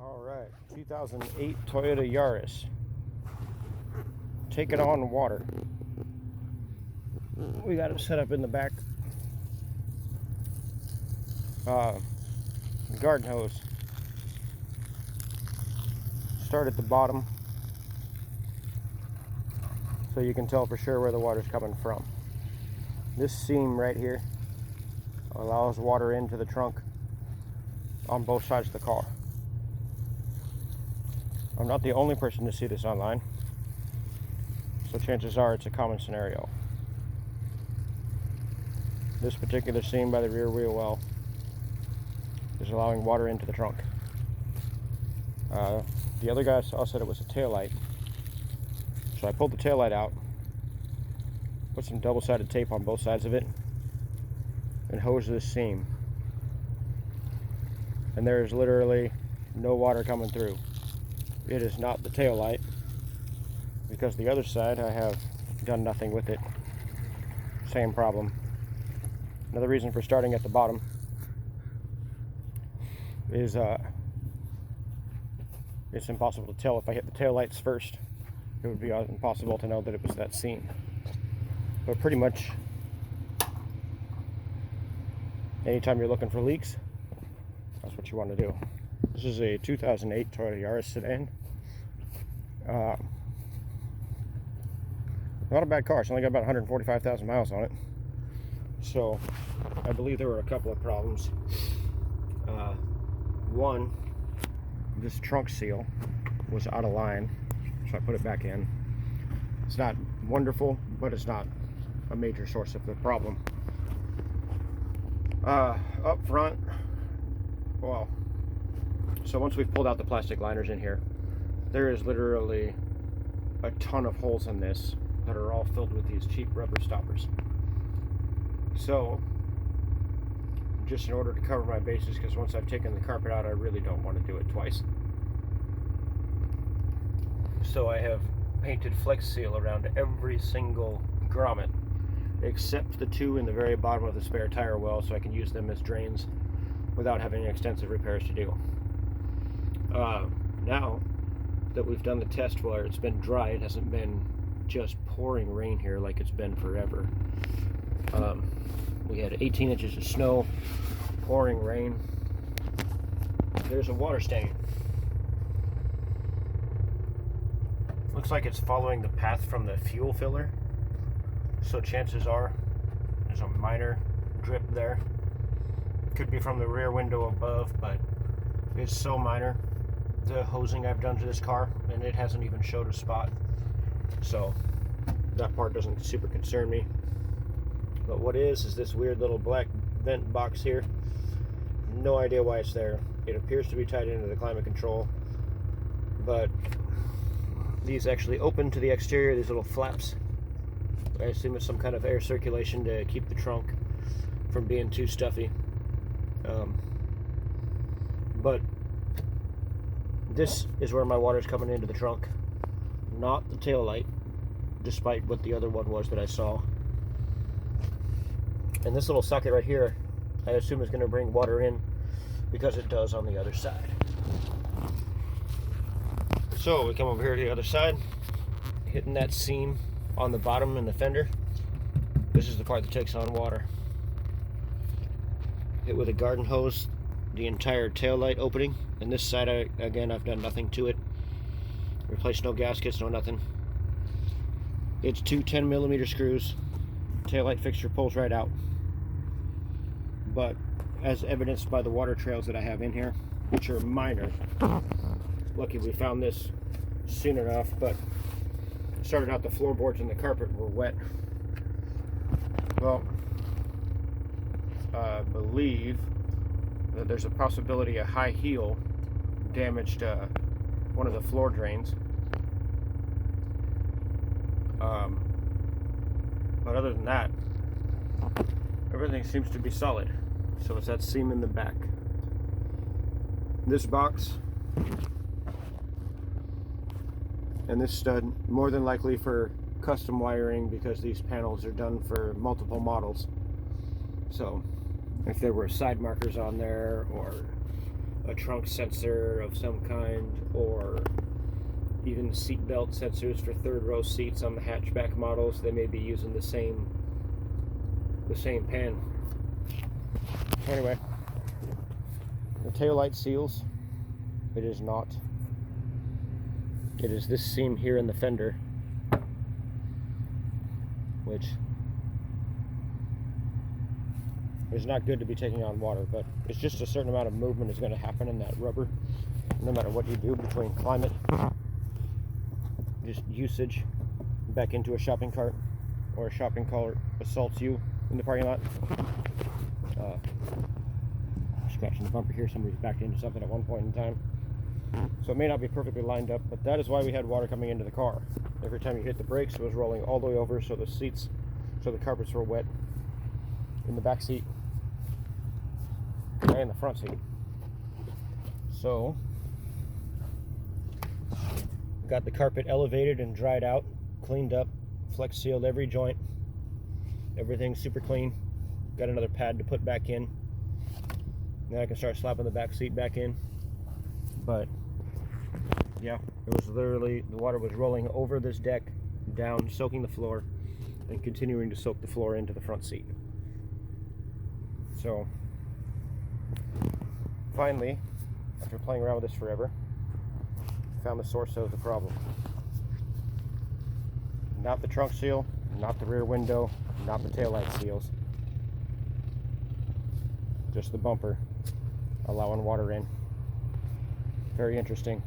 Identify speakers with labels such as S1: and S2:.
S1: All right, 2008 Toyota Yaris. Take it on water. We got it set up in the back. Garden hose. Start at the bottom so you can tell for sure where the water's coming from. This seam right here allows water into the trunk on both sides of the car. I'm not the only person to see this online, so chances are it's a common scenario. This particular seam by the rear wheel well is allowing water into the trunk. The other guy saw said it was a taillight, so I pulled the taillight out, put some double-sided tape on both sides of it, and hosed this seam. And there is literally no water coming through. It is not the taillight, because the other side I have done nothing with it. Same problem. Another reason for starting at the bottom is it's impossible to tell. If I hit the taillights first, it would be impossible to know that it was that seam. But pretty much anytime you're looking for leaks, that's what you want to do. This is a 2008 Toyota Yaris sedan. Not a bad car. It's only got about 145,000 miles on it. So I believe there were a couple of problems. One, this trunk seal was out of line, so I put it back in. It's not wonderful, but it's not a major source of the problem. Up front, well, so once we've pulled out the plastic liners in here, there is literally a ton of holes in this that are all filled with these cheap rubber stoppers. So, just in order to cover my bases, because once I've taken the carpet out, I really don't want to do it twice. So I have painted Flex Seal around every single grommet, except the two in the very bottom of the spare tire well, so I can use them as drains without having extensive repairs to do. Now that we've done the test where it's been dry, it hasn't been just pouring rain here like it's been forever. We had 18 inches of snow, pouring rain. There's a water stain. Looks like it's following the path from the fuel filler, so chances are there's a minor drip there. Could be from the rear window above, but it's so minor, the hosing I've done to this car, and it hasn't even showed a spot, so that part doesn't super concern me. But what is this weird little black vent box here. No idea why it's there. It appears to be tied into the climate control, but these actually open to the exterior, these little flaps. I assume it's some kind of air circulation to keep the trunk from being too stuffy. But this is where my water is coming into the trunk, not the tail light, despite what the other one was that I saw. And this little socket right here, I assume is going to bring water in, because it does on the other side. So we come over here to the other side, hitting that seam on the bottom in the fender. This is the part that takes on water. Hit with a garden hose the entire tail light opening, and this side, I've done nothing to it. Replaced no gaskets, no nothing. It's two 10mm screws. Tail light fixture pulls right out. But as evidenced by the water trails that I have in here, which are minor. Lucky we found this soon enough, but it started out the floorboards and the carpet were wet. Well, I believe that there's a possibility a high heel damaged one of the floor drains. But other than that, everything seems to be solid. So it's that seam in the back. This box and this stud, more than likely for custom wiring, because these panels are done for multiple models. So if there were side markers on there, or a trunk sensor of some kind, or even seat belt sensors for third row seats on the hatchback models. They may be using the same pan. Anyway, the taillight seals, it is not. It is this seam here in the fender, which is not good to be taking on water, but it's just a certain amount of movement is going to happen in that rubber, no matter what you do between climate, just usage, back into a shopping cart, or a shopping cart assaults you in the parking lot. Scratching the bumper here, somebody's backed into something at one point in time. So it may not be perfectly lined up, but that is why we had water coming into the car. Every time you hit the brakes, it was rolling all the way over, so the carpets were wet in the back seat and the front seat. So got the carpet elevated and dried out, cleaned up, flex sealed every joint. Everything's super clean. Got another pad to put back in. Now I can start slapping the back seat back in. But yeah, it was literally, the water was rolling over this deck, down, soaking the floor, and continuing to soak the floor into the front seat. So finally, after playing around with this forever, found the source of the problem. Not the trunk seal, not the rear window, not the taillight seals, just the bumper allowing water in. Very interesting.